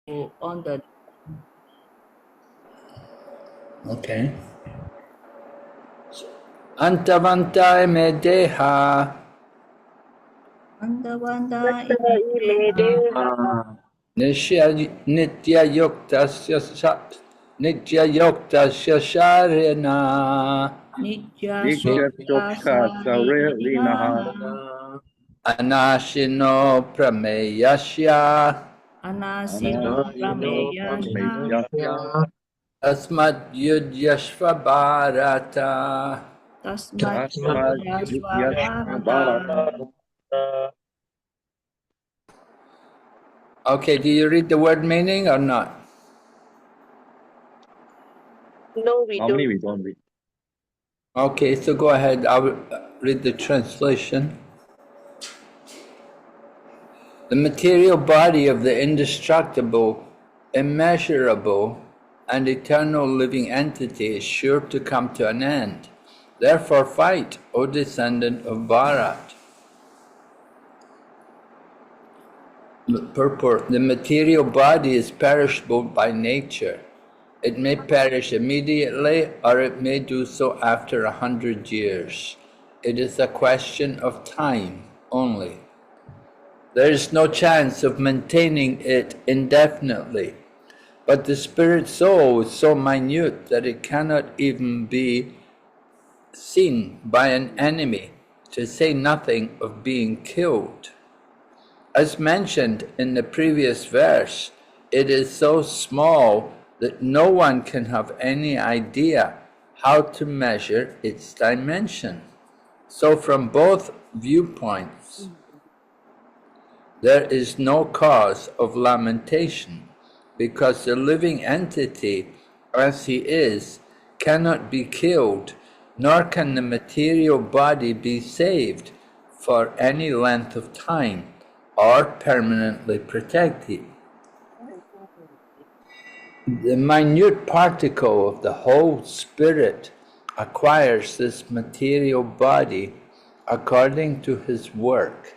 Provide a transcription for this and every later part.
on the. Okay. Antavantai me deha. Andavanda Nitya yuktasya sharena. Nitya Nityasukha Sarinaha Anashino prameyasya. Anasino Anasino Prameyasya Prameyasya Asmat yudyashva bharata. Tasmat Tasmad Yasvarata. Yudyashvarata. Okay, do you read the word meaning or not? No, we Normally don't. we don't read. Okay, so go ahead. I'll read the translation. The material body of the indestructible, immeasurable, and eternal living entity is sure to come to an end. Therefore fight, O descendant of Bharat. Purport. The material body is perishable by nature. It may perish immediately or it may do so after 100 years. It is a question of time only. There is no chance of maintaining it indefinitely, but the spirit soul is so minute that it cannot even be seen by an enemy, to say nothing of being killed. As mentioned in the previous verse, it is so small that no one can have any idea how to measure its dimension. So from both viewpoints, there is no cause of lamentation, because the living entity, as he is, cannot be killed, nor can the material body be saved for any length of time, or permanently protected. The minute particle of the whole spirit acquires this material body according to his work,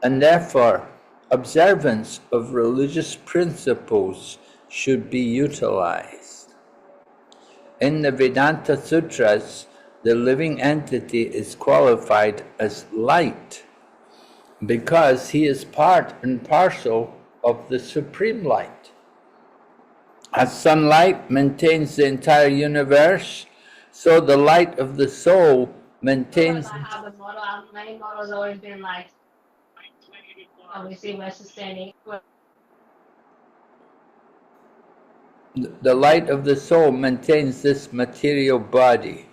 and therefore observance of religious principles should be utilized. In the Vedanta Sutras, the living entity is qualified as light, because he is part and parcel of the Supreme Light. As sunlight maintains the entire universe, so the light of the soul maintains the light of the soul maintains this material body.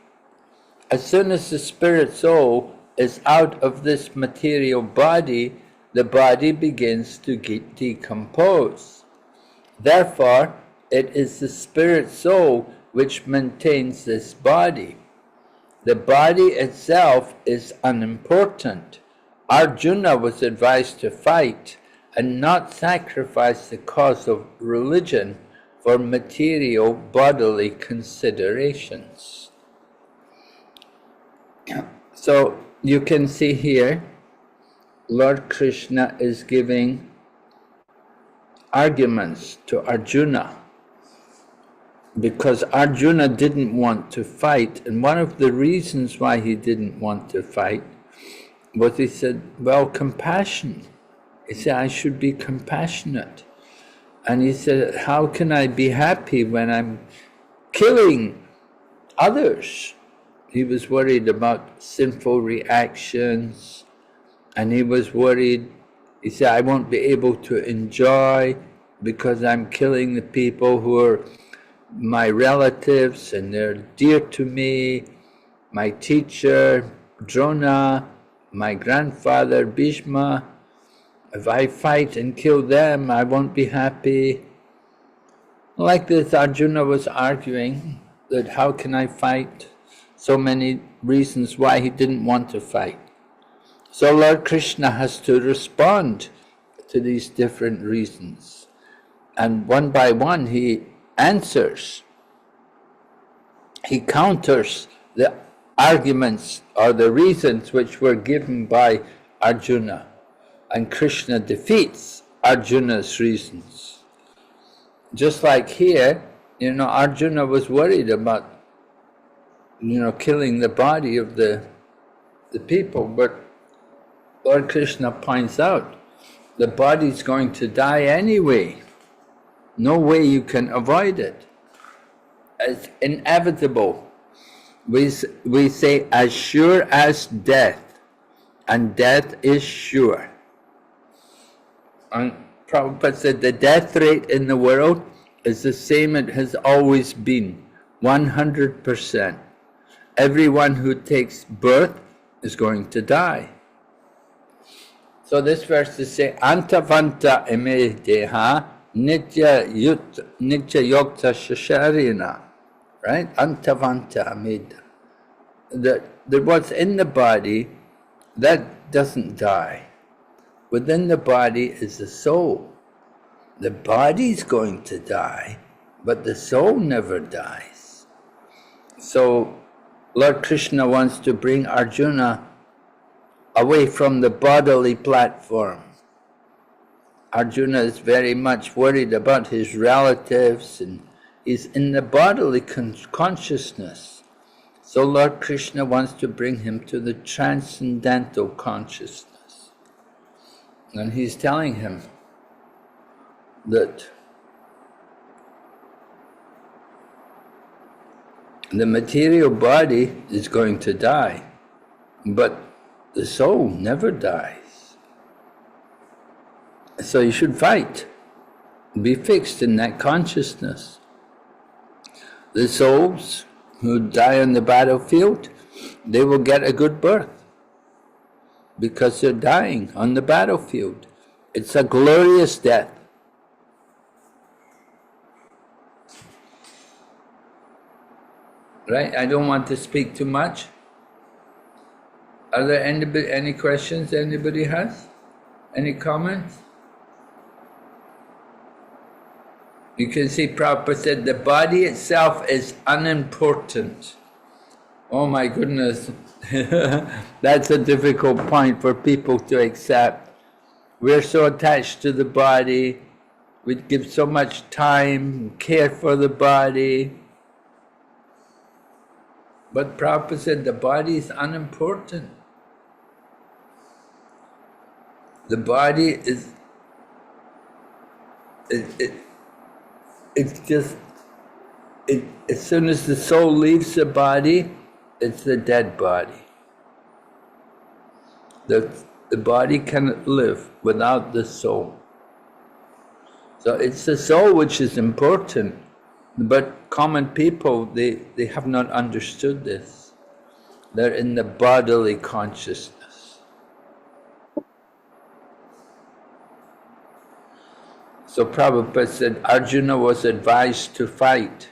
As soon as the spirit soul is out of this material body, the body begins to decompose. Therefore, it is the spirit soul which maintains this body. The body itself is unimportant. Arjuna was advised to fight and not sacrifice the cause of religion for material bodily considerations. So you can see here, Lord Krishna is giving arguments to Arjuna, because Arjuna didn't want to fight, and one of the reasons why he didn't want to fight was he said, well, compassion. He said, I should be compassionate. And he said, how can I be happy when I'm killing others? He was worried about sinful reactions, and he was worried, he said, I won't be able to enjoy because I'm killing the people who are my relatives and they're dear to me, my teacher, Drona, my grandfather, Bhishma. If I fight and kill them, I won't be happy. Like this, Arjuna was arguing that how can I fight? So many reasons why he didn't want to fight. So Lord Krishna has to respond to these different reasons. And one by one he answers. He counters the arguments or the reasons which were given by Arjuna. And Krishna defeats Arjuna's reasons. just like here, Arjuna was worried about, killing the body of the people, but Lord Krishna points out, the body's going to die anyway. No way you can avoid it. It's inevitable. We say as sure as death, and death is sure. And Prabhupada said the death rate in the world is the same it has always been, 100%. Everyone who takes birth is going to die. So this verse is saying, Antavanta eme deha nitya yokta shasharina. Right? Antavanta amid. What's in the body, that doesn't die. Within the body is the soul. The body's going to die, but the soul never dies. So Lord Krishna wants to bring Arjuna away from the bodily platform. Arjuna is very much worried about his relatives and he's in the bodily consciousness. So Lord Krishna wants to bring him to the transcendental consciousness. And he's telling him that the material body is going to die, but the soul never dies. So you should fight, be fixed in that consciousness. The souls who die on the battlefield, they will get a good birth because they're dying on the battlefield. It's a glorious death. Right? I don't want to speak too much. Are there any questions anybody has? Any comments? You can see Prabhupada said the body itself is unimportant. Oh my goodness, that's a difficult point for people to accept. We're so attached to the body, we give so much time, care for the body. But Prabhupada said the body is unimportant. The body is, it's just, as soon as the soul leaves the body, it's the dead body. The body cannot live without the soul. So it's the soul which is important, but common people, they have not understood this. They're in the bodily consciousness. So Prabhupada said Arjuna was advised to fight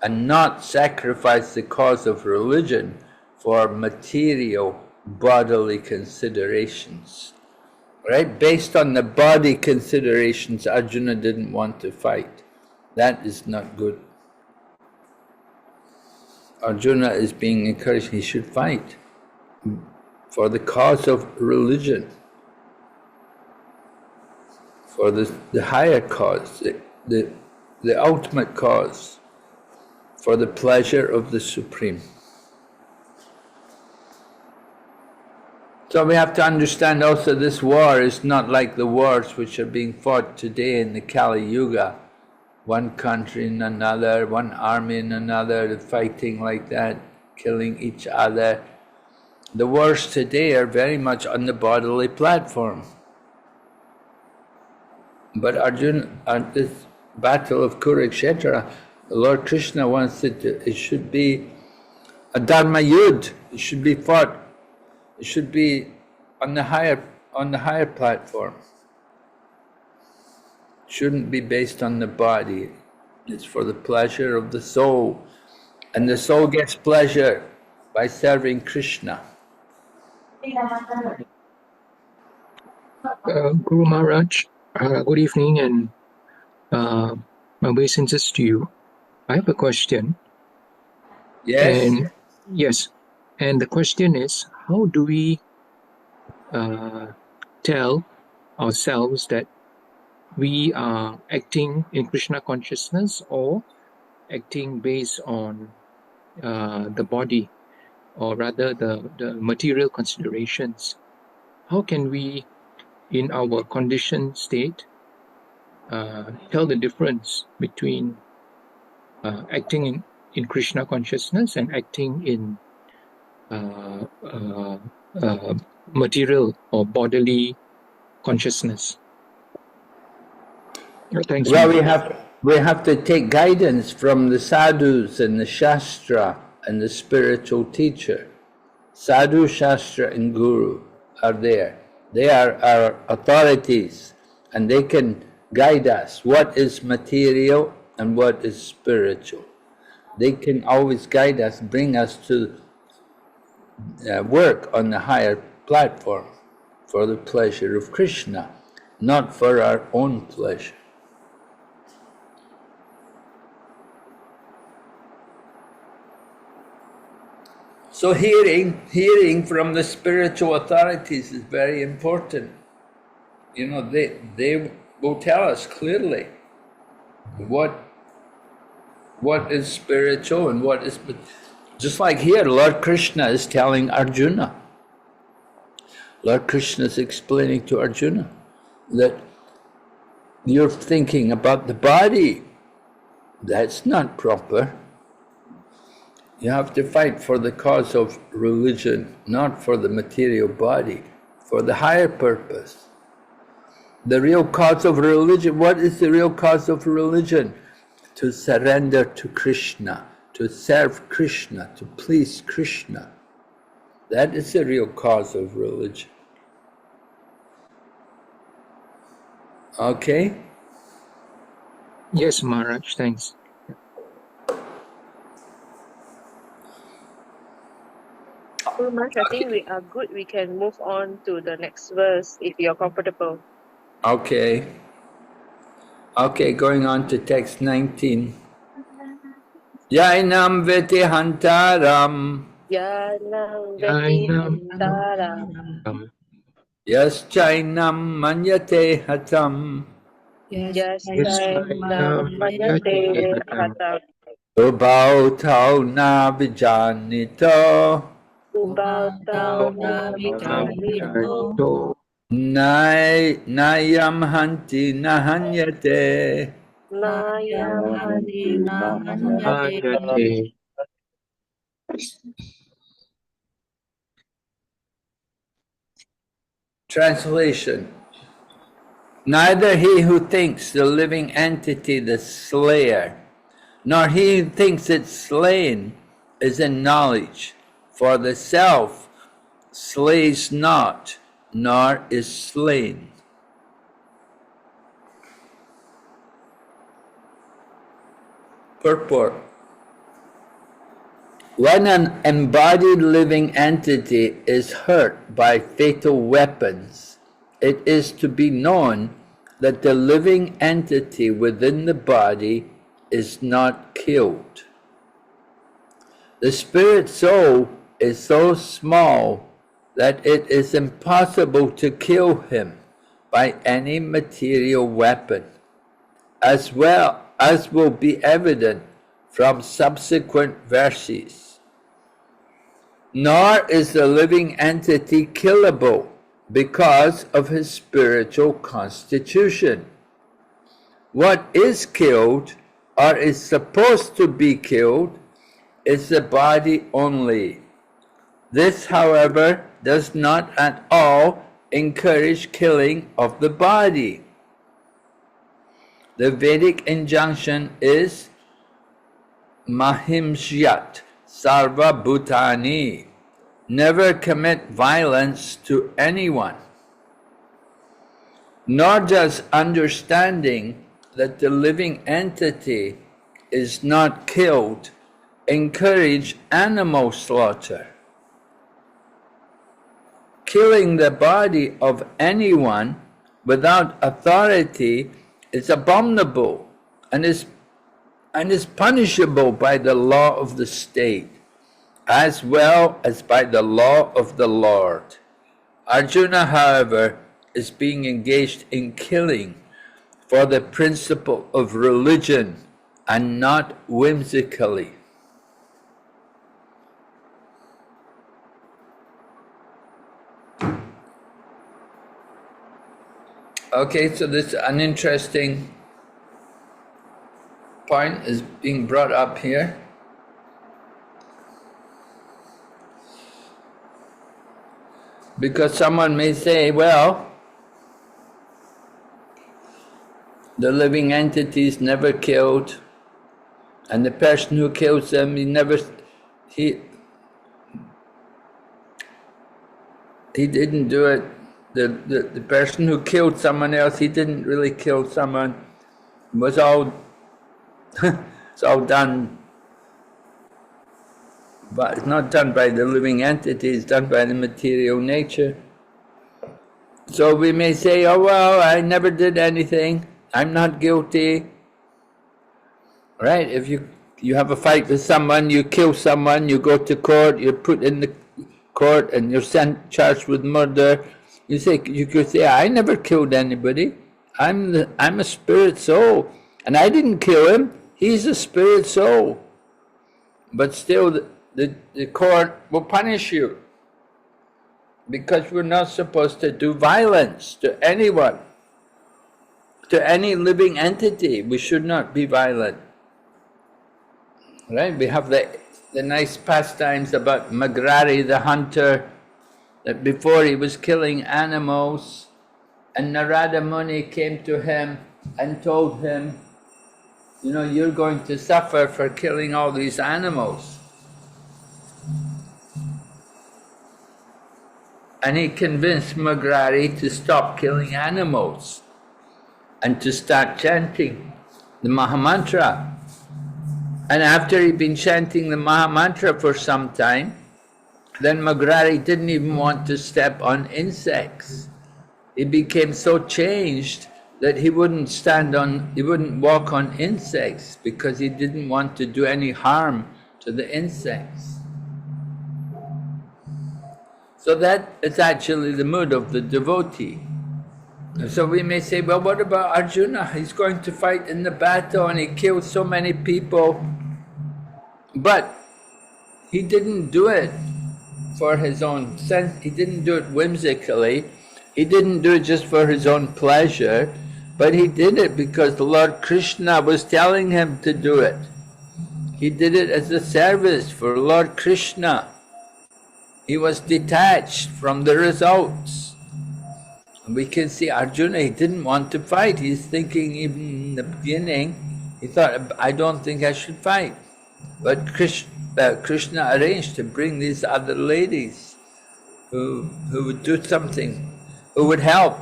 and not sacrifice the cause of religion for material bodily considerations. Right? Based on the body considerations, Arjuna didn't want to fight. That is not good. Arjuna is being encouraged, he should fight for the cause of religion, for the higher cause, the ultimate cause, for the pleasure of the Supreme. So we have to understand also this war is not like the wars which are being fought today in the Kali Yuga. One country in another, one army in another, fighting like that, killing each other. The wars today are very much on the bodily platform. But Arjuna, at this battle of Kurukshetra, Lord Krishna wants it should be a dharma yudh. It should be fought. It should be on the higher platform. It shouldn't be based on the body. It's for the pleasure of the soul. And the soul gets pleasure by serving Krishna. Guru Maharaj, good evening and my obeisances to you. I have a question. Yes? Yes. And the question is, how do we tell ourselves that we are acting in Krishna consciousness or acting based on the body, or rather the material considerations. How can we, in our conditioned state, tell the difference between acting in Krishna consciousness and acting in material or bodily consciousness? Thanks. Well, we have to take guidance from the sadhus and the shastra and the spiritual teacher. Sadhu, shastra and guru are there. They are our authorities, and they can guide us what is material and what is spiritual. They can always guide us, bring us to work on the higher platform for the pleasure of Krishna, not for our own pleasure. So hearing from the spiritual authorities is very important. You know, they will tell us clearly what is spiritual and what is... Just like here, Lord Krishna is telling Arjuna. Lord Krishna is explaining to Arjuna that you're thinking about the body. That's not proper. You have to fight for the cause of religion, not for the material body, for the higher purpose. The real cause of religion, what is the real cause of religion? To surrender to Krishna, to serve Krishna, to please Krishna. That is the real cause of religion. Okay? Yes, Maharaj, thanks. So much, I think we are good. We can move on to the next verse if you're comfortable. Okay. Okay, going on to text 19. Yainam veti hantaram Yanam veti hantara. yaschainam manyate hatam Yasainam mayate hatam. ubhau tau na vijanito Ubhautau na vijanito. nayam hanti nahanyate. Nayam hanti Ayate. Translation. Neither he who thinks the living entity the slayer, nor he who thinks it slain is in knowledge, for the self slays not, nor is slain. Purport. When an embodied living entity is hurt by fatal weapons, it is to be known that the living entity within the body is not killed. The spirit soul is so small that it is impossible to kill him by any material weapon, as well as will be evident from subsequent verses. Nor is the living entity killable because of his spiritual constitution. What is killed, or is supposed to be killed, is the body only. This, however, does not at all encourage killing of the body. The Vedic injunction is Mahimsyat Sarva Bhutani. Never commit violence to anyone. Nor does understanding that the living entity is not killed encourage animal slaughter. Killing the body of anyone without authority is abominable and is punishable by the law of the state, as well as by the law of the Lord. Arjuna, however, is being engaged in killing for the principle of religion and not whimsically. Okay, so this an interesting point is being brought up here. Because someone may say, well, the living entities never killed, and the person who kills them, he didn't do it. The person who killed someone else, he didn't really kill someone. It was all it's all done, but it's not done by the living entity, it's done by the material nature. So we may say, oh well, I never did anything, I'm not guilty. Right? If you have a fight with someone, you kill someone, you go to court, you're put in the court and you're charged with murder. You could say, I never killed anybody. I'm a spirit soul, and I didn't kill him. He's a spirit soul. But still, the court will punish you, because we're not supposed to do violence to anyone, to any living entity. We should not be violent. Right? We have the nice pastimes about Magrari the hunter, that before he was killing animals, and Narada Muni came to him and told him, you know, you're going to suffer for killing all these animals. And he convinced Magrari to stop killing animals and to start chanting the Mahamantra. And after he'd been chanting the Mahamantra for some time, then Magrari didn't even want to step on insects. He became so changed that he wouldn't walk on insects, because he didn't want to do any harm to the insects. So that is actually the mood of the devotee. And so we may say, well, what about Arjuna? He's going to fight in the battle and he killed so many people. But he didn't do it for his own sense. He didn't do it whimsically. He didn't do it just for his own pleasure, but he did it because the Lord Krishna was telling him to do it. He did it as a service for Lord Krishna. He was detached from the results. And we can see Arjuna, he didn't want to fight. He's thinking, even in the beginning, he thought, I don't think I should fight. But Krishna arranged to bring these other ladies who would do something, who would help.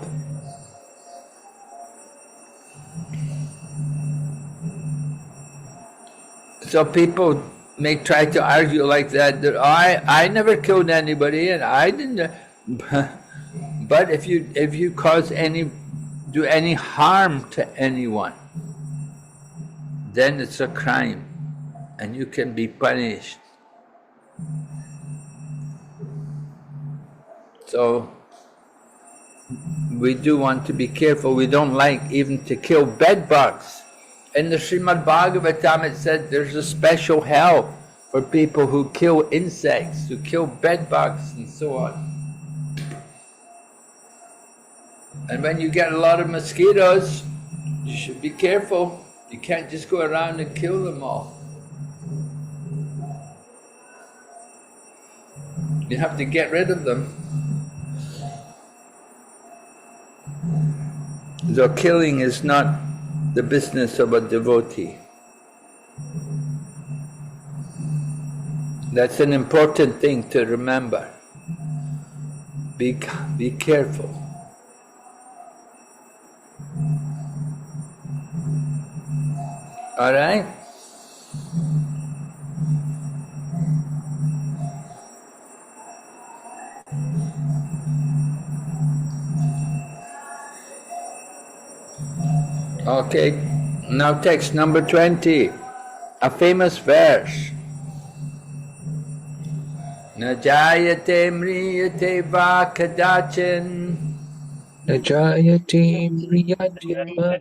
So people may try to argue like that I never killed anybody and I didn't. But if you do any harm to anyone, then it's a crime and you can be punished. So we do want to be careful. We don't like even to kill bed bugs. In the Srimad Bhagavatam it said there's a special hell for people who kill insects, who kill bed bugs and so on. And when you get a lot of mosquitoes, you should be careful. You can't just go around and kill them all. You have to get rid of them. So killing is not the business of a devotee. That's an important thing to remember. Be careful. All right? Okay, now text number 20, a famous verse. Na jayate mriyate va kadachin Najayate Mriyadeva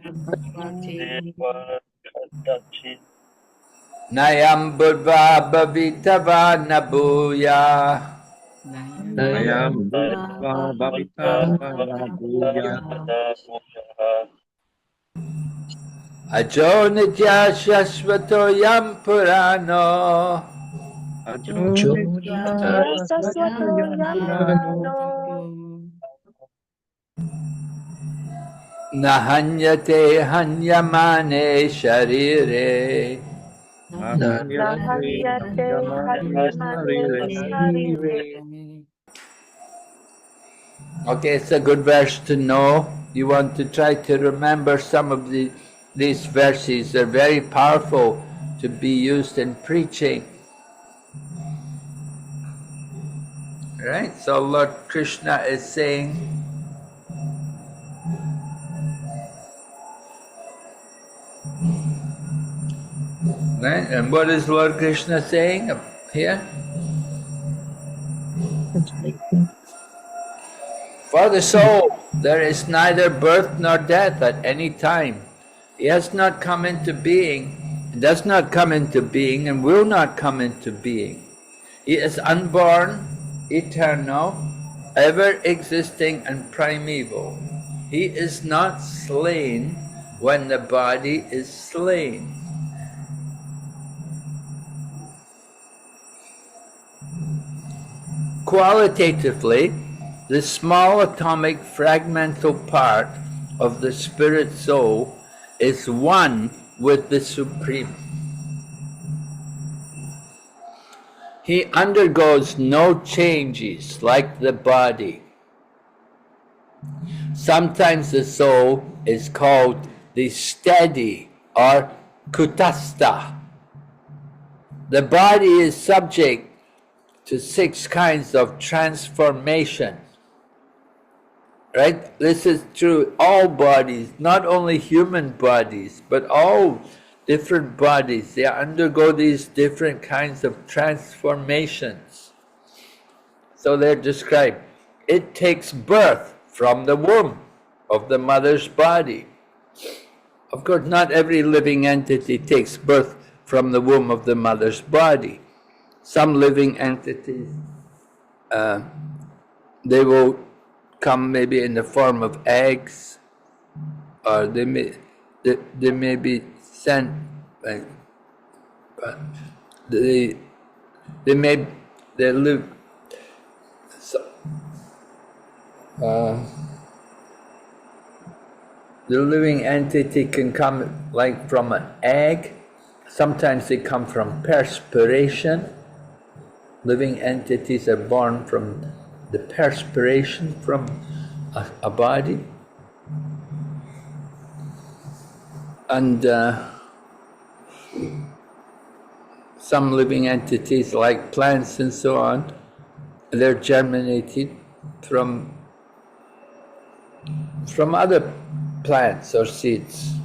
Nayam Budva Bhavitava Nabuya. Ayam Bhutva Bhavitava Nabuya. Ajo Nitya Shashvato Yam Purano. Ajunitya Saswato Yam Purano Nahanyate Hanyamane Sharire. Nahanyate Nahanyate Hanyamane Hanyamane Sarire. Sarire. Okay, it's a good verse to know. You want to try to remember some of these verses. They're very powerful to be used in preaching. Right? So Lord Krishna is saying, right? And what is Lord Krishna saying here? For the soul, there is neither birth nor death at any time. He has not come into being, does not come into being, and will not come into being. He is unborn, eternal, ever existing and primeval. He is not slain when the body is slain. Qualitatively, the small atomic fragmental part of the spirit soul is one with the Supreme. He undergoes no changes like the body. Sometimes the soul is called the steady or kutastha. The body is subject to 6 kinds of transformation. Right? This is true all bodies, not only human bodies, but all different bodies. They undergo these different kinds of transformations. So they're described. It takes birth from the womb of the mother's body. Of course, not every living entity takes birth from the womb of the mother's body. Some living entities, they will come maybe in the form of eggs, or they may be sent, like, but they live. So, the living entity can come like from an egg. Sometimes they come from perspiration. Living entities are born from the perspiration from a body. And some living entities like plants and so on, they're germinated from other plants or seeds.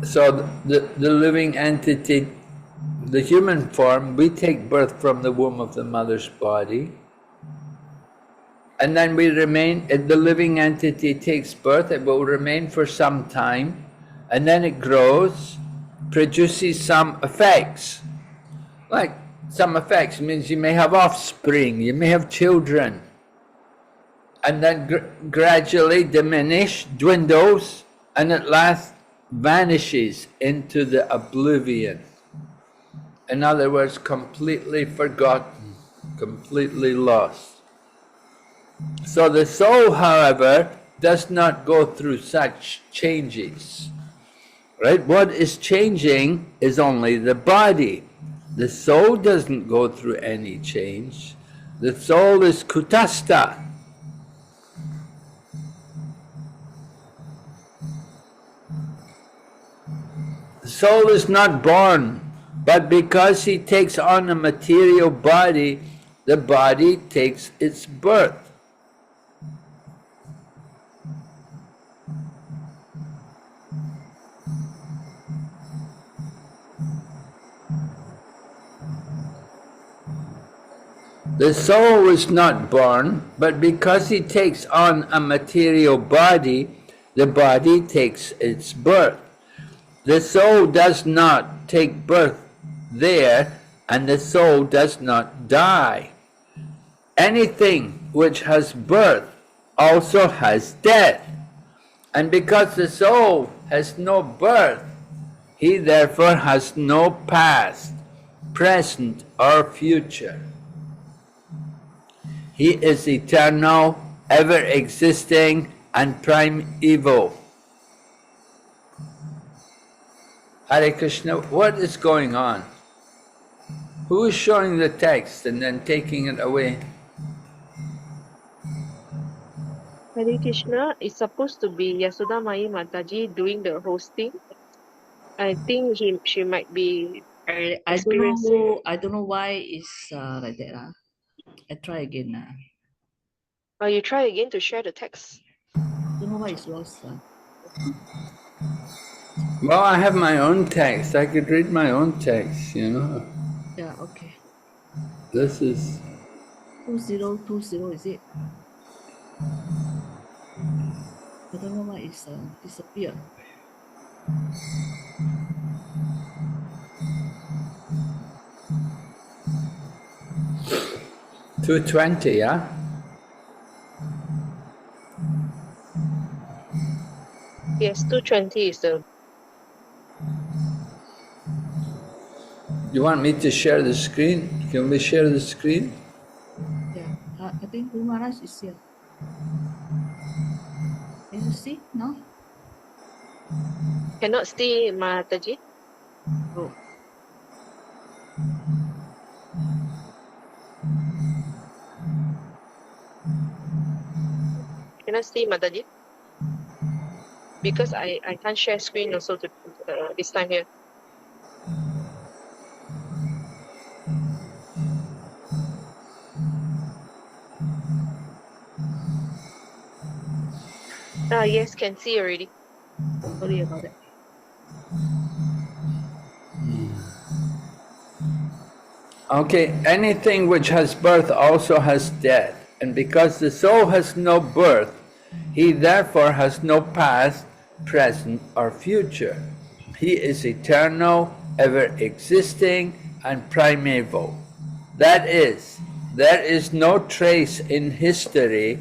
So the living entity, the human form, we take birth from the womb of the mother's body, and then we remain, the living entity takes birth, it will remain for some time, and then it grows, produces some effects. Like some effects means you may have offspring, you may have children, and then gradually dwindles, and at last vanishes into the oblivion. In other words, completely forgotten, completely lost. So the soul, however, does not go through such changes. Right? What is changing is only the body. The soul doesn't go through any change. The soul is kutastha. The soul is not born, but because he takes on a material body, the body takes its birth. The soul is not born, but because he takes on a material body, the body takes its birth. The soul does not take birth there, and the soul does not die. Anything which has birth also has death. And because the soul has no birth, he therefore has no past, present, or future. He is eternal, ever existing, and primeval. Hare Krishna, what is going on? Who is showing the text and then taking it away? Hare Krishna is supposed to be Yasudha Mai Mataji doing the hosting. I think she might be I experiencing. I don't know why it's like that. I try again. You try again to share the text. Don't know why it's lost. Well, I have my own text. I could read my own text, you know. Yeah, okay. This is 2020, is it? I don't know why it's disappeared. $2.20, yeah? Yes, 220 is the. You want me to share the screen? Can we share the screen? Yeah, I think Maharaj is here. Can you see now? Cannot see Mataji. Oh, Cannot see Mataji. Because I can't share screen also to this time here. Yes, can see already. sorry about that. Okay, anything which has birth also has death. And because the soul has no birth, he therefore has no past, present, or future. He is eternal, ever existing, and primeval. That is, there is no trace in history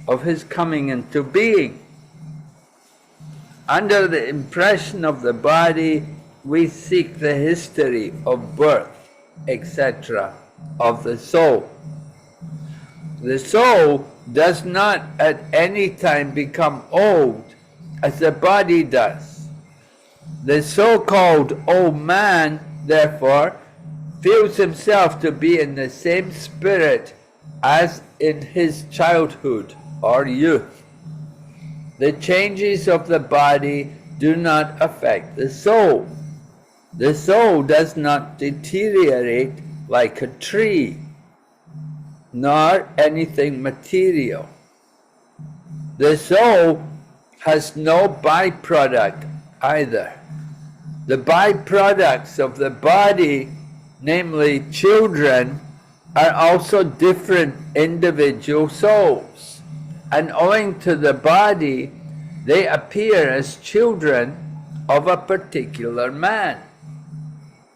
of his coming into being. Under the impression of the body, we seek the history of birth, etc., of the soul. The soul does not at any time become old as the body does. The so-called old man, therefore, feels himself to be in the same spirit as in his childhood or youth. The changes of the body do not affect the soul. The soul does not deteriorate like a tree, nor anything material. The soul has no byproduct either. The byproducts of the body, namely children, are also different individual souls. And owing to the body, they appear as children of a particular man.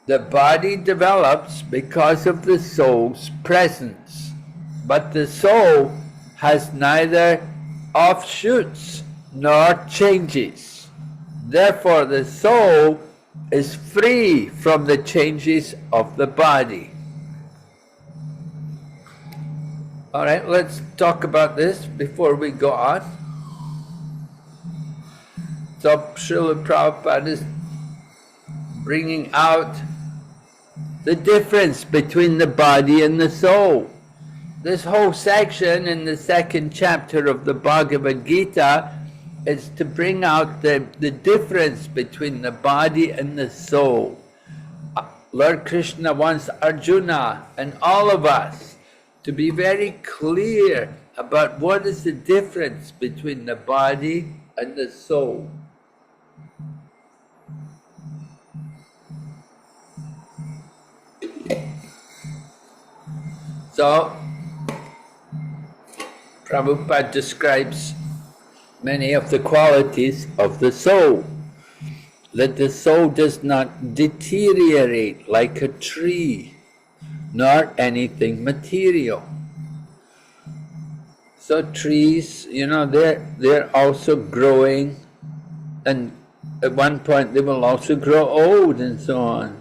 The body develops because of the soul's presence, but the soul has neither offshoots nor changes. Therefore, the soul is free from the changes of the body. All right, let's talk about this before we go on. So Srila Prabhupada is bringing out the difference between the body and the soul. This whole section in the second chapter of the Bhagavad Gita is to bring out the difference between the body and the soul. Lord Krishna wants Arjuna and all of us to be very clear about what is the difference between the body and the soul. So, Prabhupada describes many of the qualities of the soul, that the soul does not deteriorate like a tree, nor anything material. So trees, you know, they're also growing, and at one point they will also grow old and so on.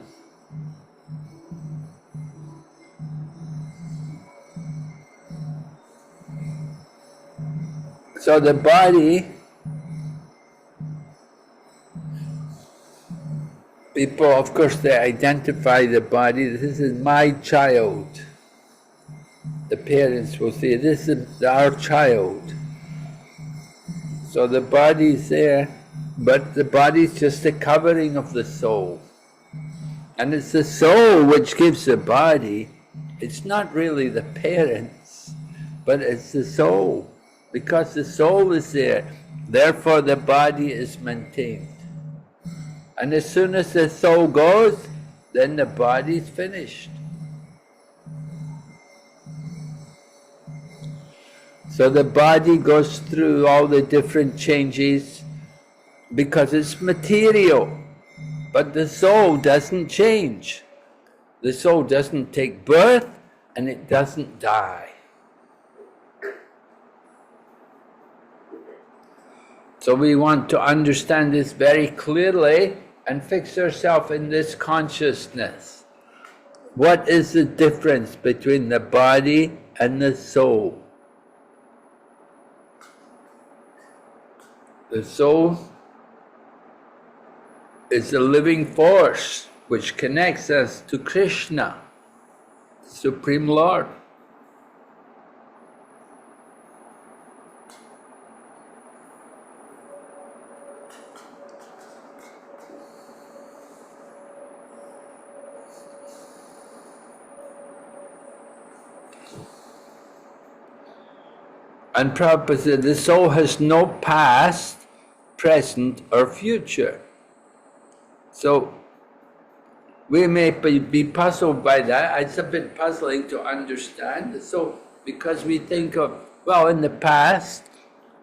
So the body, people, of course, they identify the body, this is my child. The parents will say, this is our child. So the body is there, but the body is just a covering of the soul. And it's the soul which gives the body. It's not really the parents, but it's the soul. Because the soul is there, therefore the body is maintained. And as soon as the soul goes, then the body is finished. So the body goes through all the different changes because it's material. But the soul doesn't change. The soul doesn't take birth and it doesn't die. So we want to understand this very clearly and fix ourselves in this consciousness. What is the difference between the body and the soul? The soul is a living force which connects us to Krishna, Supreme Lord. And Prabhupada said, the soul has no past, present or future. So we may be puzzled by that. It's a bit puzzling to understand. So because we think of, well, in the past,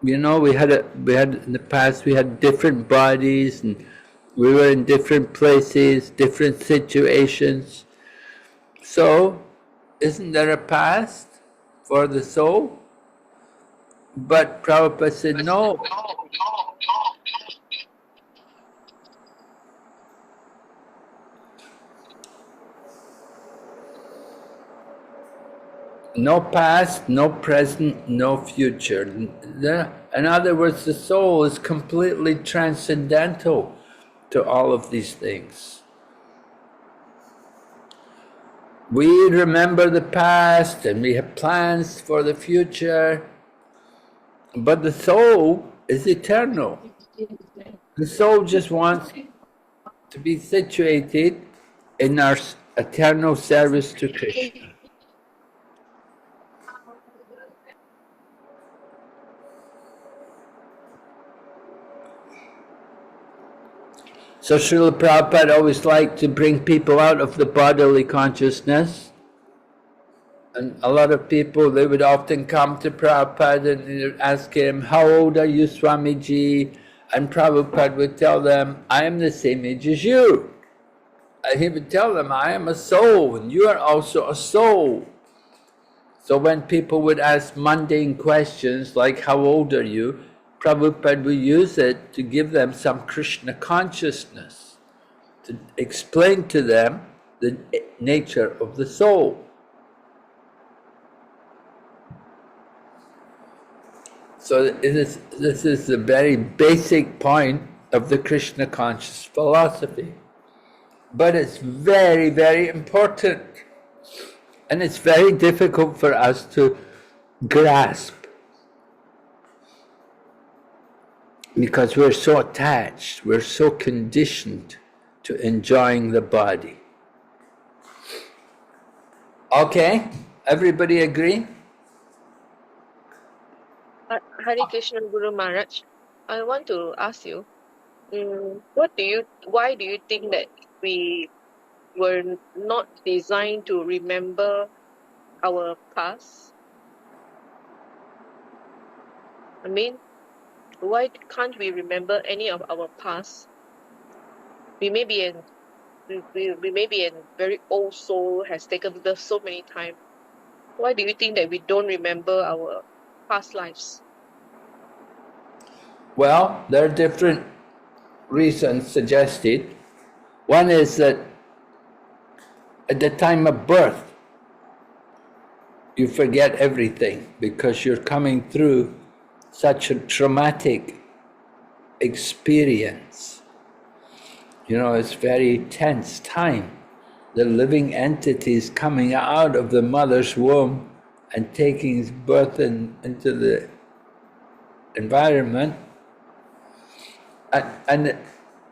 you know, we had in the past we had different bodies and we were in different places, different situations. So isn't there a past for the soul? But Prabhupada said, no. No past, no present, no future. In other words, the soul is completely transcendental to all of these things. We remember the past and we have plans for the future, but the soul is eternal. The soul just wants to be situated in our eternal service to Krishna. So Srila Prabhupada always liked to bring people out of the bodily consciousness. And a lot of people, they would often come to Prabhupada and they would ask him, how old are you, Swamiji? And Prabhupada would tell them, I am the same age as you. And he would tell them, I am a soul and you are also a soul. So when people would ask mundane questions like, how old are you? Prabhupada would use it to give them some Krishna consciousness, to explain to them the nature of the soul. So this is the very basic point of the Krishna conscious philosophy. But it's very, very important. And it's very difficult for us to grasp. Because we're so attached, we're so conditioned to enjoying the body. Okay, everybody agree? Hare Krishna Guru Maharaj, I want to ask you, why do you think that we were not designed to remember our past? I mean, why can't we remember any of our past? We may be an we may be a very old soul, has taken birth so many times. Why do you think that we don't remember our past lives? Well, there are different reasons suggested. One is that at the time of birth, you forget everything because you're coming through such a traumatic experience. You know, it's very tense time. The living entity is coming out of the mother's womb and taking his birth into the environment. And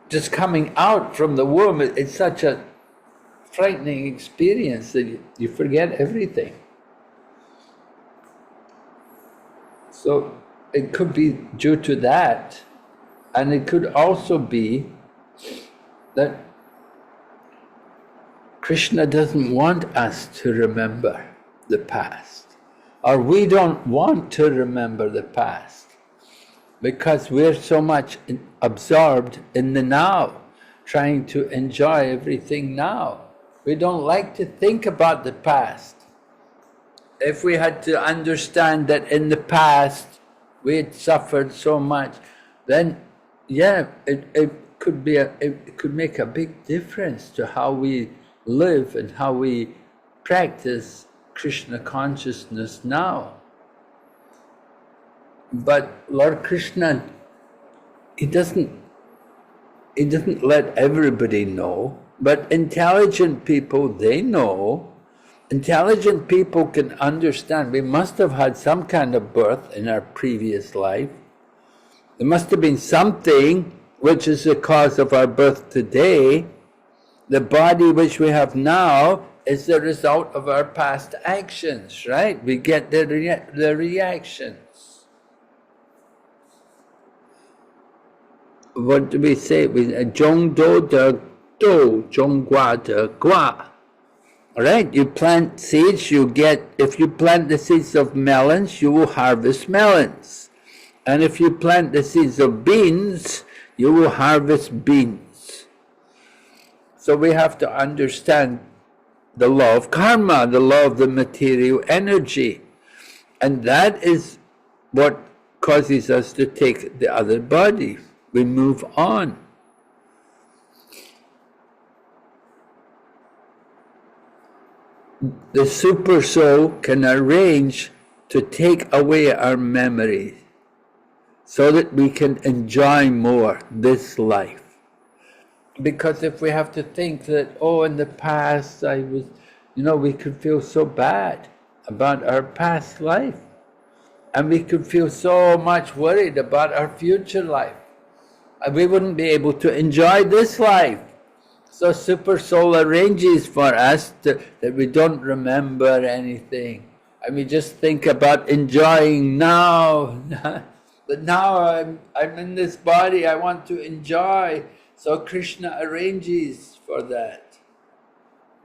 just coming out from the womb, it's such a frightening experience that you forget everything. So it could be due to that, and it could also be that Krishna doesn't want us to remember the past, or we don't want to remember the past, because we're so much absorbed in the now, trying to enjoy everything now. We don't like to think about the past. If we had to understand that in the past we had suffered so much, then yeah, it could make a big difference to how we live and how we practice Krishna consciousness now. But Lord Krishna, he doesn't let everybody know, but intelligent people, they know. Intelligent people can understand. We must have had some kind of birth in our previous life. There must have been something which is the cause of our birth today. The body which we have now is the result of our past actions, right? We get the reactions. What do we say? Zhong do de do, zhong gua de gua. All right, you plant seeds, you get, if you plant the seeds of melons, you will harvest melons. And if you plant the seeds of beans, you will harvest beans. So we have to understand the law of karma, the law of the material energy. And that is what causes us to take the other body. We move on. The super soul can arrange to take away our memories so that we can enjoy more this life. Because if we have to think that, oh, in the past I was, we could feel so bad about our past life. And we could feel so much worried about our future life. And we wouldn't be able to enjoy this life. So Super Soul arranges for us that we don't remember anything. And we just think about enjoying now. But now I'm in this body, I want to enjoy. So Krishna arranges for that.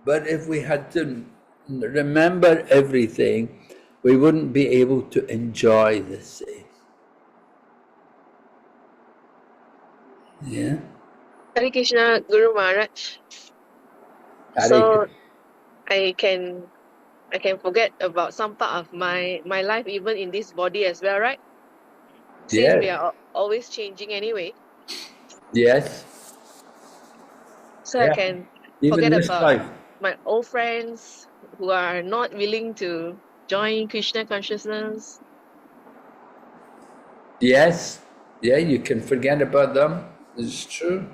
But if we had to remember everything, we wouldn't be able to enjoy the same. Yeah? Hare Krishna, Guru Maharaj. So I can forget about some part of my life even in this body as well, right? Since we Yes. are always changing anyway. Yes. So Yeah. I can Even forget this about life. my old friends who are not willing to join Krishna consciousness. Yes. Yeah, you can forget about them. It's true.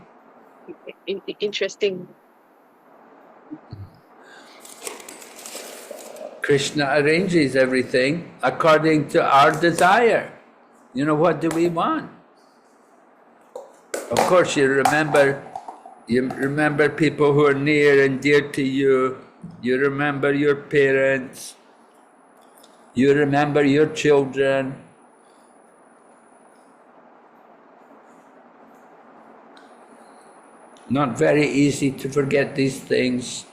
Interesting. Krishna arranges everything according to our desire. What do we want? Of course, you remember people who are near and dear to you. You remember your parents. You remember your children. Not very easy to forget these things.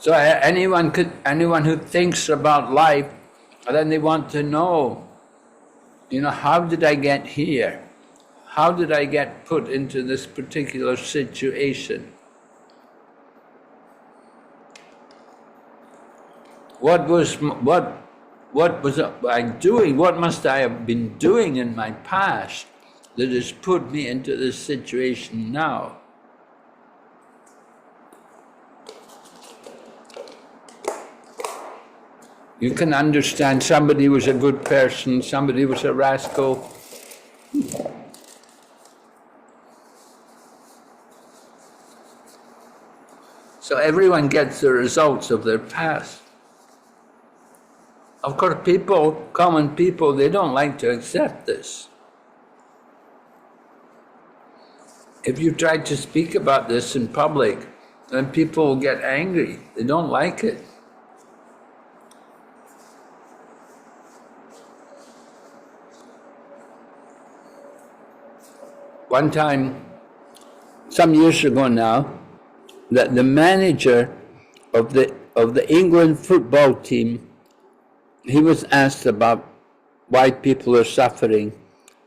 So anyone who thinks about life, then they want to know, how did I get here? How did I get put into this particular situation? What was I doing? What must I have been doing in my past that has put me into this situation now? You can understand somebody was a good person, somebody was a rascal. So everyone gets the results of their past. Of course, common people, they don't like to accept this. If you try to speak about this in public, then people will get angry. They don't like it. One time, some years ago now, that the manager of the England football team, he was asked about why people are suffering,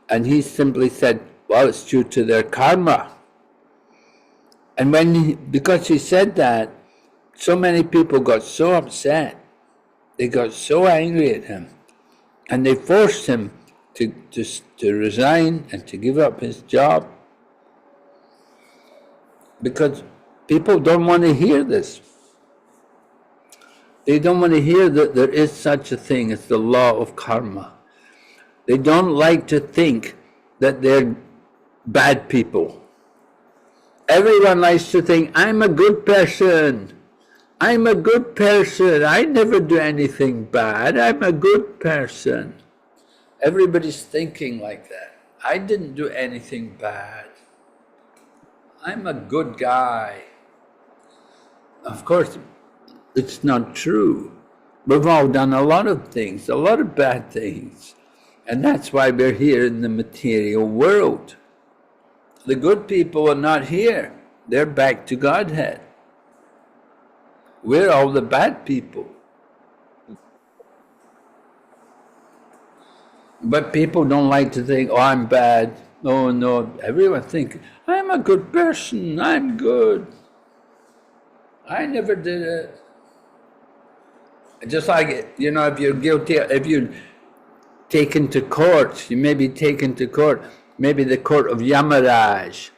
and he simply said, well, it's due to their karma. And because he said that, so many people got so upset, they got so angry at him, and they forced him to resign and to give up his job, because people don't want to hear this. They don't want to hear that there is such a thing as the law of karma. They don't like to think that they're bad people. Everyone likes to think, I'm a good person. I'm a good person. I never do anything bad. I'm a good person. Everybody's thinking like that. I didn't do anything bad. I'm a good guy. Of course, it's not true. We've all done a lot of things, a lot of bad things. And that's why we're here in the material world. The good people are not here. They're back to Godhead. We're all the bad people. But people don't like to think, oh, I'm bad. Oh, no. Everyone thinks, I'm a good person. I'm good. I never did it. Just like, if you're guilty, if you're taken to court, you may be taken to court, maybe the court of Yamaraj.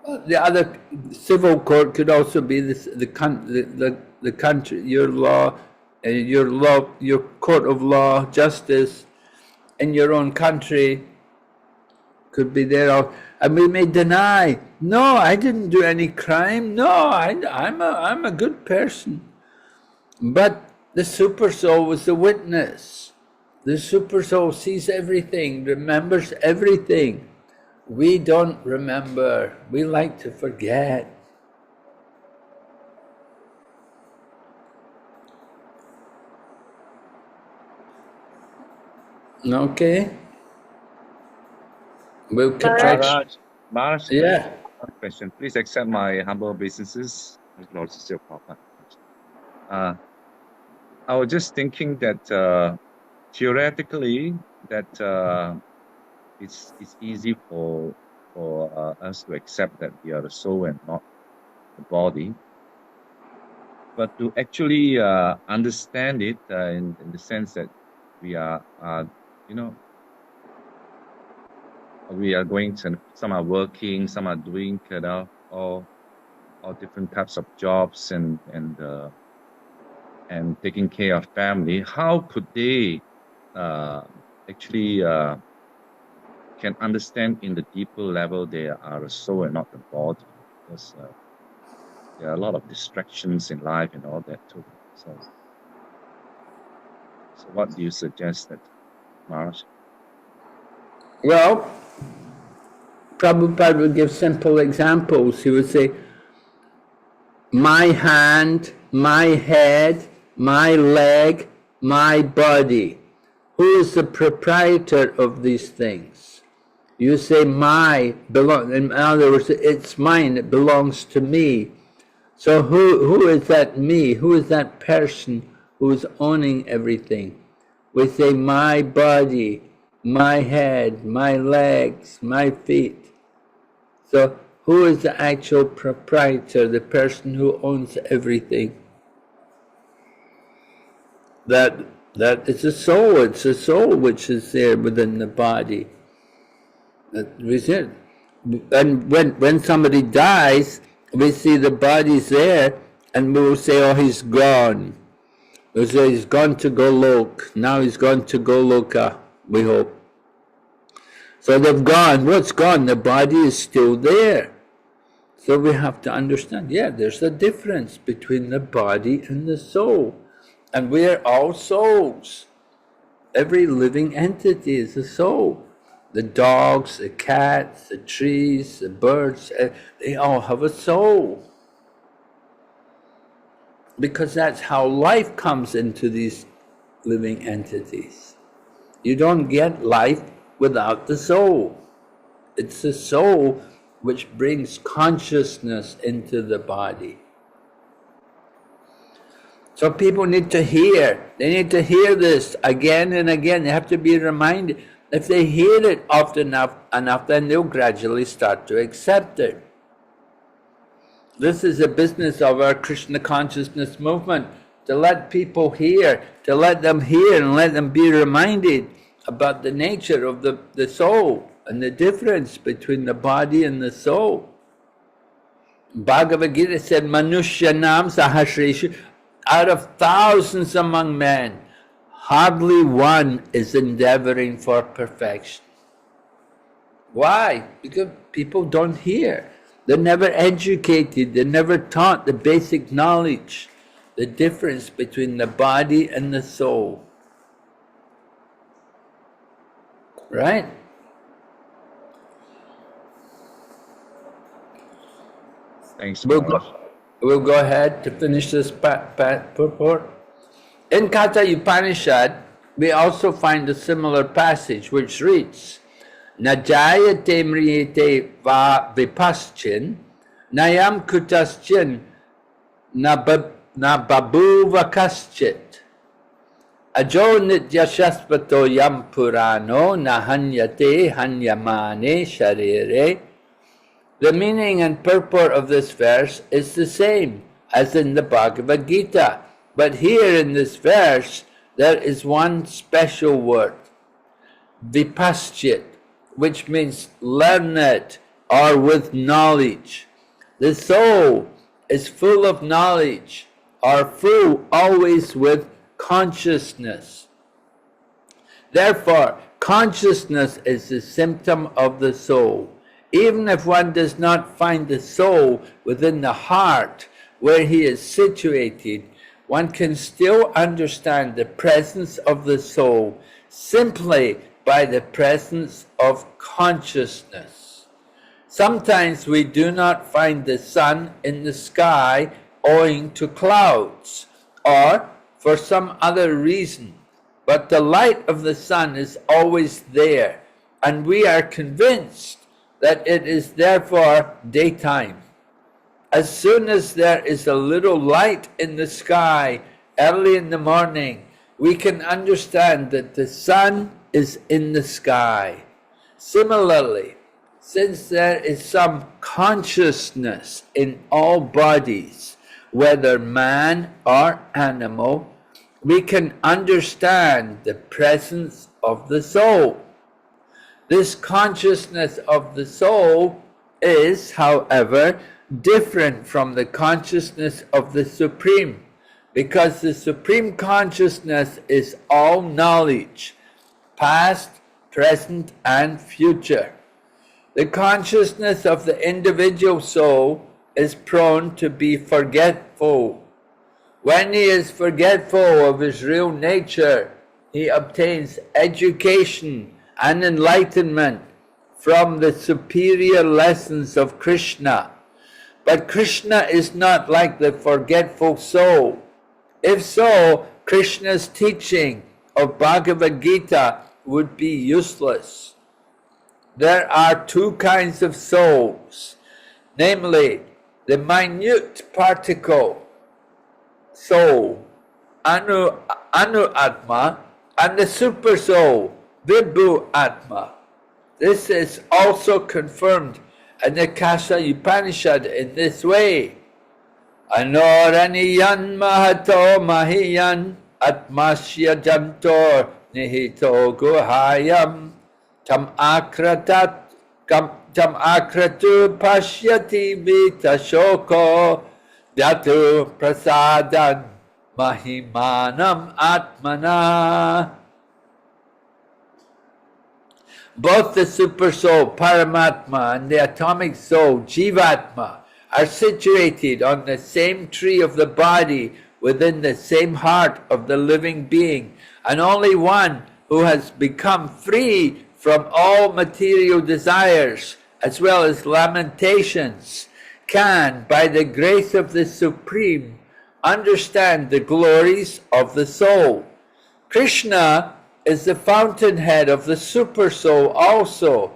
The other civil court could also be the country, your court of law, justice in your own country could be there. And we may deny, no, I didn't do any crime. No, I'm a good person. But the super soul was the witness. The super soul sees everything, remembers everything. We don't remember. We like to forget. Okay. We'll try. Maharaj, Yeah. one question. Please accept my humble obeisances. I was just thinking that theoretically that it's easy for us to accept that we are the soul and not the body, but to actually understand it in the sense that we are we are going to, some are working, some are doing all different types of jobs and taking care of family. How could they actually can understand in the deeper level they are a soul and not the body? Because there are a lot of distractions in life and all that too. So what do you suggest, that Maharaj? Well, Prabhupada would give simple examples. He would say, my hand, my head, my leg, my body. Who is the proprietor of these things? You say in other words, it's mine, it belongs to me. So who is that me? Who is that person who is owning everything? We say my body, my head, my legs, my feet. So who is the actual proprietor, the person who owns everything? That is the soul. It's the soul which is there within the body. We said, and when somebody dies, we see the body's there, and we will say, "Oh, he's gone." We'll say he's gone to Golok. Now he's gone to Goloka. We hope. So they've gone. What's gone? The body is still there. So we have to understand. Yeah, there's a difference between the body and the soul. And we are all souls. Every living entity is a soul. The dogs, the cats, the trees, the birds, they all have a soul. Because that's how life comes into these living entities. You don't get life without the soul. It's the soul which brings consciousness into the body. So people need to hear. They need to hear this again and again. They have to be reminded. If they hear it often enough, then they'll gradually start to accept it. This is the business of our Krishna consciousness movement, to let people hear, to let them hear and let them be reminded about the nature of the soul and the difference between the body and the soul. Bhagavad Gita said, Manushyanam Sahasreshu, out of thousands among men, hardly one is endeavoring for perfection. Why? Because people don't hear. They're never educated, they're never taught the basic knowledge, the difference between the body and the soul. Right? Thanks, We'll Maharaj. go ahead to finish this purport. In Katha Upanishad, we also find a similar passage which reads, Najayate mriyate va vipaschin, nayam kutaschin na babuva kaschit. Ajo nityashaspato yam purano na hanyate hanyamane sharire. The meaning and purport of this verse is the same as in the Bhagavad Gita, but here in this verse there is one special word, vipaschit, which means learned or with knowledge. The soul is full of knowledge or full always with consciousness. Therefore, consciousness is the symptom of the soul. Even if one does not find the soul within the heart where he is situated, one can still understand the presence of the soul simply by the presence of consciousness. Sometimes we do not find the sun in the sky owing to clouds or for some other reason, but the light of the sun is always there, and we are convinced that it is therefore daytime. As soon as there is a little light in the sky early in the morning, we can understand that the sun is in the sky. Similarly, since there is some consciousness in all bodies, whether man or animal, we can understand the presence of the soul. This consciousness of the soul is, however, different from the consciousness of the Supreme, because the Supreme Consciousness is all knowledge, past, present, and future. The consciousness of the individual soul is prone to be forgetful. When he is forgetful of his real nature, he obtains education and enlightenment from the superior lessons of Krishna. But Krishna is not like the forgetful soul. If so, Krishna's teaching of Bhagavad Gita would be useless. There are two kinds of souls, namely the minute particle soul, Anu Atma, and the super soul, Vibhu Atma. This is also confirmed in the Kasha Upanishad in this way. Anoraniyan Mahato Mahiyan Atmasya Jantor Nihito Guhayam Tam Akratu Pashyati Vita Shoko Datu Prasadan Mahimanam Atmana. Both the super soul, Paramatma, and the atomic soul, Jivatma, are situated on the same tree of the body within the same heart of the living being, and only one who has become free from all material desires as well as lamentations can, by the grace of the Supreme, understand the glories of the soul. Krishna is the fountainhead of the super soul also,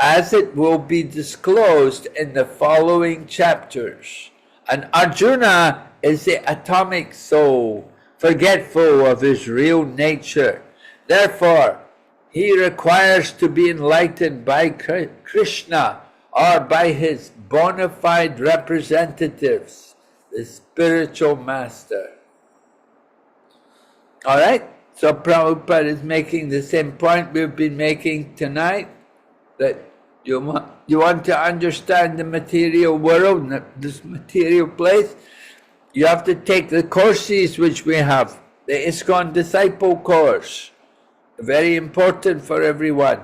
as it will be disclosed in the following chapters. And Arjuna is the atomic soul, forgetful of his real nature. Therefore, he requires to be enlightened by Krishna or by his bona fide representatives, the spiritual master. All right? So Prabhupada is making the same point we've been making tonight, that you want to understand the material world, this material place, you have to take the courses which we have, the ISKCON Disciple course, very important for everyone.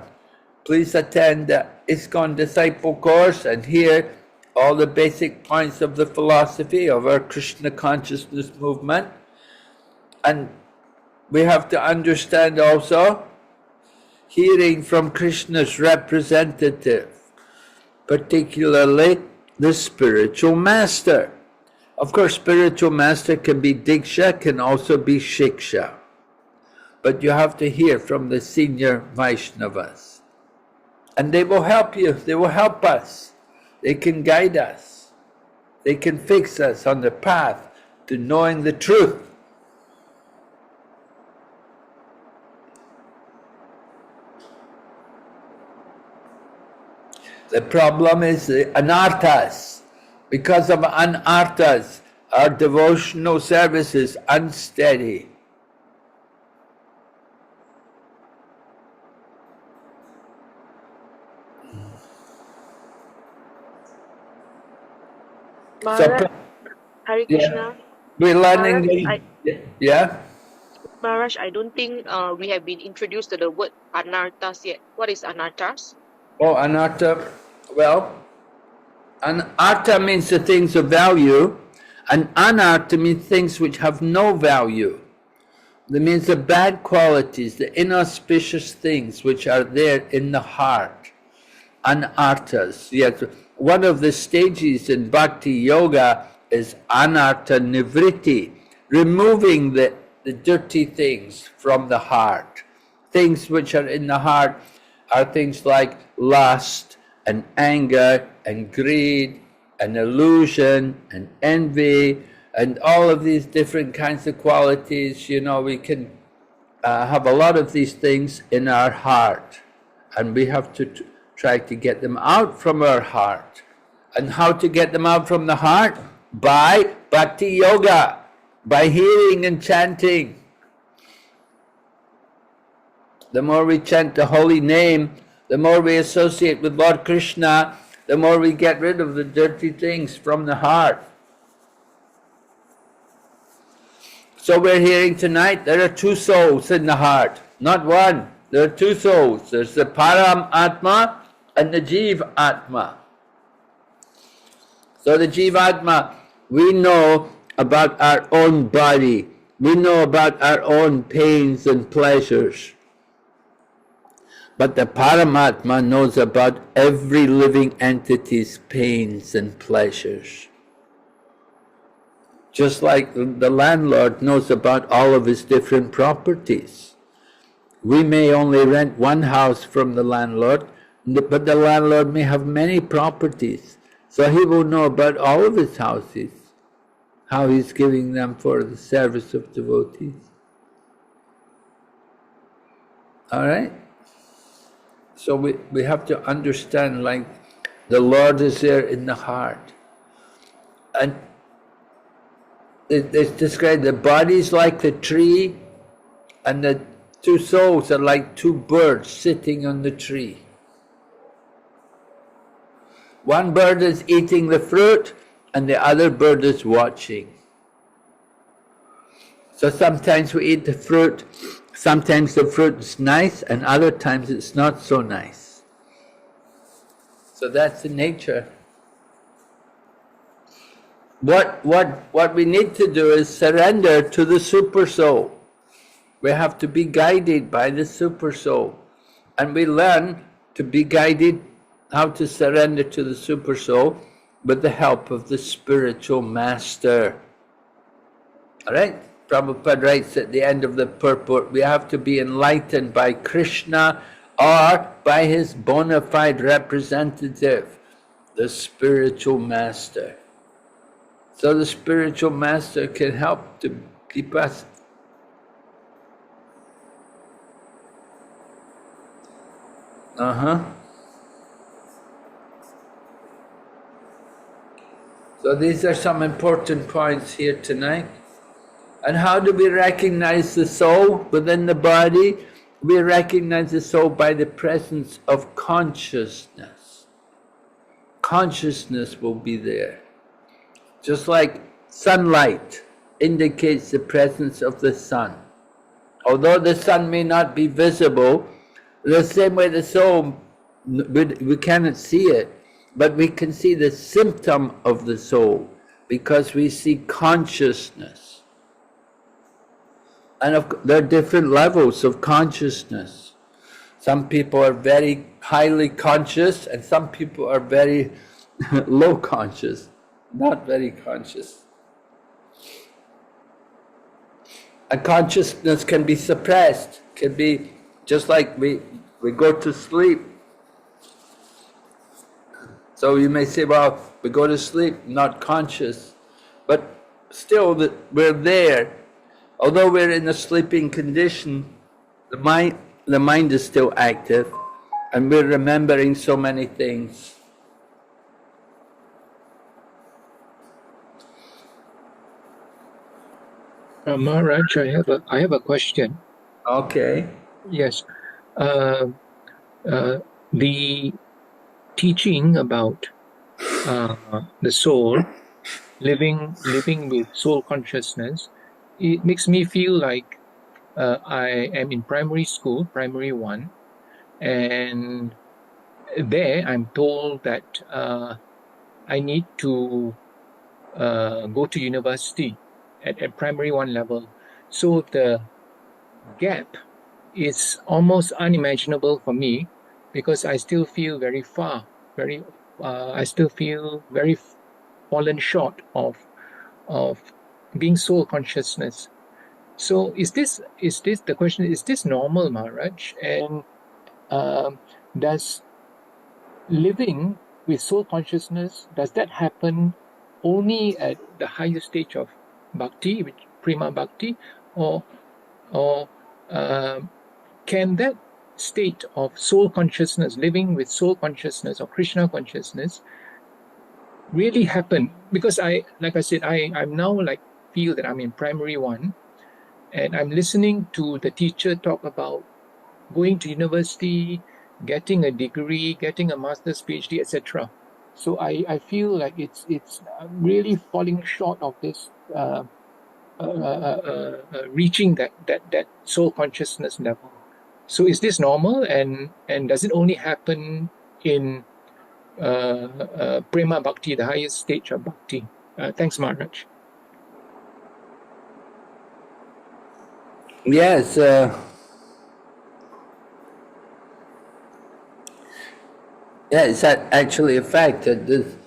Please attend the ISKCON Disciple course and hear all the basic points of the philosophy of our Krishna consciousness movement. And we have to understand also hearing from Krishna's representative, particularly the spiritual master. Of course, spiritual master can be Diksha, can also be Shiksha. But you have to hear from the senior Vaishnavas. And they will help you, they will help us. They can guide us. They can fix us on the path to knowing the truth. The problem is the anarthas. Because of anarthas, our devotional service is unsteady. Maharaj, Hare Krishna. We're learning. Maharaj, I don't think we have been introduced to the word anarthas yet. What is anarthas? Oh, anartha. Well, anartha means the things of value, and anartha means things which have no value. That means the bad qualities, the inauspicious things which are there in the heart. Anarthas. Yes. One of the stages in Bhakti Yoga is anartha nivritti, removing the dirty things from the heart. Things which are in the heart are things like lust and anger and greed and illusion and envy and all of these different kinds of qualities. You know, we can have a lot of these things in our heart, and we have to try to get them out from our heart. And how to get them out from the heart? By Bhakti Yoga, by hearing and chanting. The more we chant the holy name, the more we associate with Lord Krishna, the more we get rid of the dirty things from the heart. So we're hearing tonight, there are two souls in the heart, not one. There are two souls. There's the Param Atma and the Jiva Atma. So the Jiva Atma, we know about our own body. We know about our own pains and pleasures. But the Paramatma knows about every living entity's pains and pleasures. Just like the landlord knows about all of his different properties. We may only rent one house from the landlord, but the landlord may have many properties. So he will know about all of his houses, how he's giving them for the service of devotees. All right? So we have to understand, like, the Lord is there in the heart. And it's described, the body's like the tree, and the two souls are like two birds sitting on the tree. One bird is eating the fruit, and the other bird is watching. So sometimes we eat the fruit, sometimes the fruit is nice, and other times it's not so nice. So that's the nature. What we need to do is surrender to the super soul. We have to be guided by the super soul. And we learn to be guided how to surrender to the super soul with the help of the spiritual master. Alright? Prabhupada writes at the end of the purport, we have to be enlightened by Krishna or by his bona fide representative, the spiritual master. So the spiritual master can help to keep us. So these are some important points here tonight. And how do we recognize the soul within the body? We recognize the soul by the presence of consciousness. Consciousness will be there. Just like sunlight indicates the presence of the sun. Although the sun may not be visible, the same way the soul, we cannot see it, but we can see the symptom of the soul because we see consciousness. And there are different levels of consciousness. Some people are very highly conscious and some people are very low conscious, not very conscious. A consciousness can be suppressed, can be just like we go to sleep. So you may say, well, we go to sleep, not conscious, but still we're there. Although we're in a sleeping condition, the mind is still active and we're remembering so many things. Maharaj, I have a question. Okay. Yes. The teaching about the soul living with soul consciousness, it makes me feel like I am in primary school, primary 1, and there I'm told that I need to go to university at primary 1 level. So the gap is almost unimaginable for me because I still feel very far, I still feel very fallen short of being soul consciousness. So is this the question? Is this normal, Maharaj? And does living with soul consciousness, does that happen only at the highest stage of Bhakti, which Prema Bhakti, or can that state of soul consciousness, living with soul consciousness or Krishna consciousness, really happen? Because like I said, I'm now feel that I'm in primary 1, and I'm listening to the teacher talk about going to university, getting a degree, getting a master's, PhD, etc. So I feel like it's really falling short of this reaching that soul consciousness level. So is this normal, and does it only happen in Prema Bhakti, the highest stage of Bhakti? Thanks, Maharaj. Yes. Yeah, it's actually a fact that the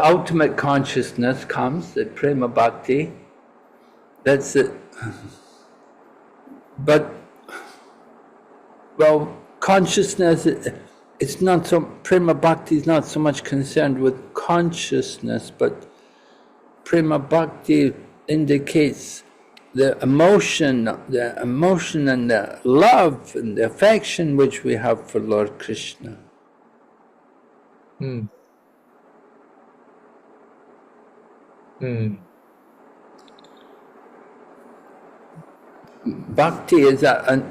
ultimate consciousness comes at Prema Bhakti. That's it. But, well, consciousness, it's not so, Prema Bhakti is not so much concerned with consciousness, but Prema Bhakti indicates the emotion and the love and the affection which we have for Lord Krishna. Mm. Mm. Bhakti is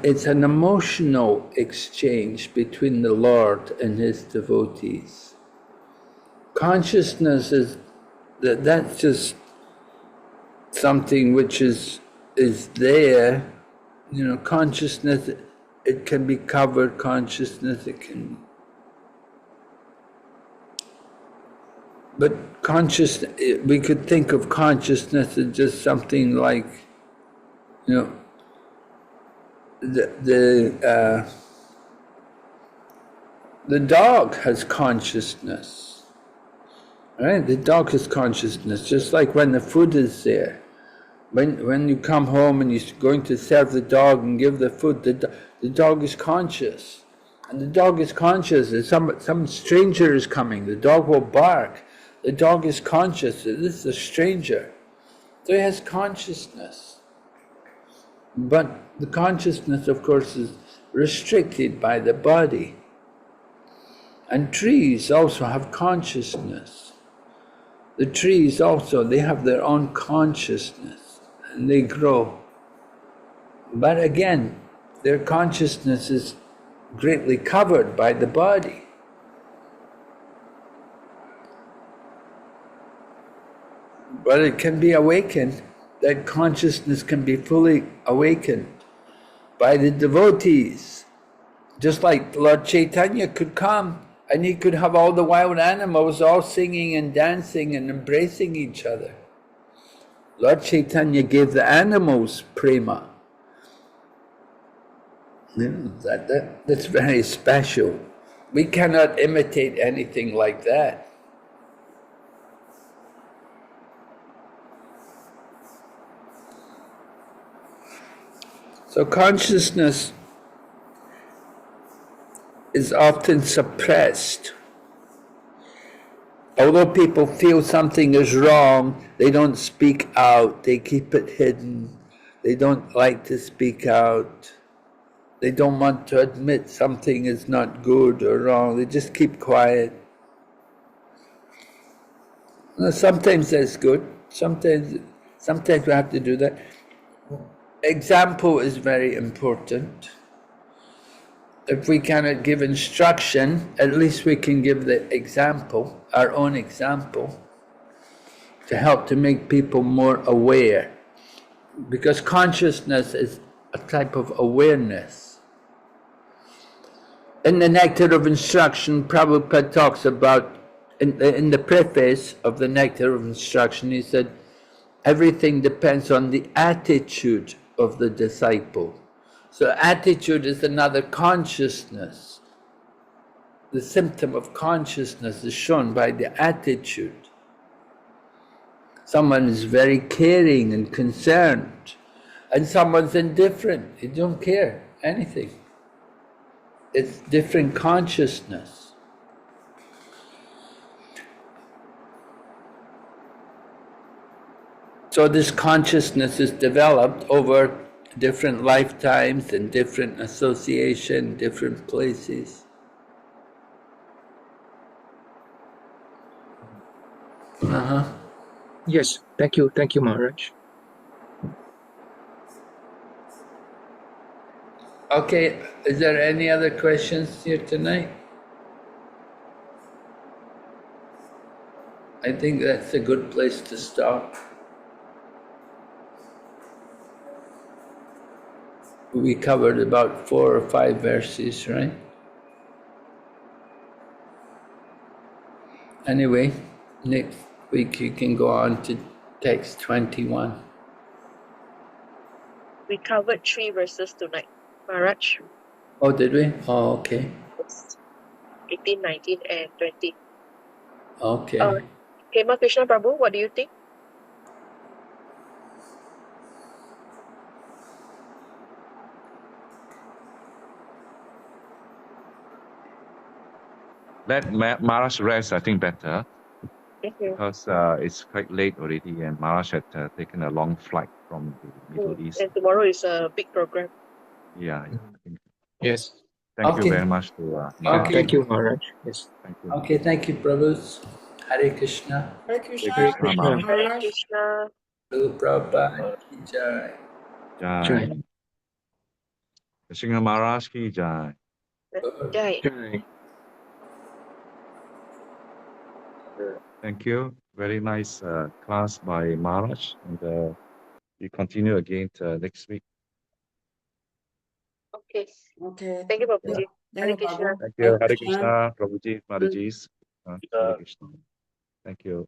it's an emotional exchange between the Lord and his devotees. Consciousness is that's just something which is there. You know, consciousness, it can be covered, consciousness, it can. But we could think of consciousness as just something like, you know, the dog has consciousness, right? The dog has consciousness, just like when the food is there. When you come home and you're going to serve the dog and give the food, the dog is conscious. And the dog is conscious that some stranger is coming. The dog will bark. The dog is conscious that this is a stranger. So he has consciousness. But the consciousness, of course, is restricted by the body. And trees also have consciousness. The trees also, they have their own consciousness and they grow. But again, their consciousness is greatly covered by the body. But it can be awakened, that consciousness can be fully awakened by the devotees. Just like Lord Chaitanya could come and he could have all the wild animals all singing and dancing and embracing each other. Lord Chaitanya gave the animals prema. You know, that's very special. We cannot imitate anything like that. So consciousness is often suppressed. Although people feel something is wrong, they don't speak out, they keep it hidden. They don't like to speak out. They don't want to admit something is not good or wrong, they just keep quiet. Now, sometimes that's good, sometimes we have to do that. Example is very important. If we cannot give instruction, at least we can give the example, our own example, to help to make people more aware. Because consciousness is a type of awareness. In the Nectar of Instruction, Prabhupada talks about, in the preface of the Nectar of Instruction, he said, everything depends on the attitude of the disciple. So attitude is another consciousness. The symptom of consciousness is shown by the attitude. Someone is very caring and concerned, and someone's indifferent, they don't care anything. It's different consciousness. So this consciousness is developed over different lifetimes and different association, different places. Yes, thank you, Maharaj. Okay, is there any other questions here tonight? I think that's a good place to stop. We covered about 4 or 5 verses, right? Anyway, next week you can go on to text 21. We covered 3 verses tonight, Maharaj. Oh, did we? Oh, okay. 18, 19, and 20. Okay. Hema Krishna Prabhu, what do you think? let Maharaj rest, I think better, Okay. because it's quite late already, and Maharaj had taken a long flight from the Middle East. And tomorrow is a big program. Yeah, I think. Yes. Thank you Okay. very much to Okay. Thank you, Maharaj. Yes. Thank you. Okay, thank you, Prabhus. Hare Krishna. Hare Krishna. Hare Krishna. Maharaj. Hare Krishna. Prabhu Prabhupada ki jai. Jai. Narasimha Maharaj ki jai. Jai. Jai. Thank you. Very nice class by Maharaj, and we continue again next week. Okay. Okay. Thank you, Prabhuji. Hare Thank you, Krishna. Thank you. Hare Krishna, Prabhuji, Mataji. Hare Krishna. Thank you.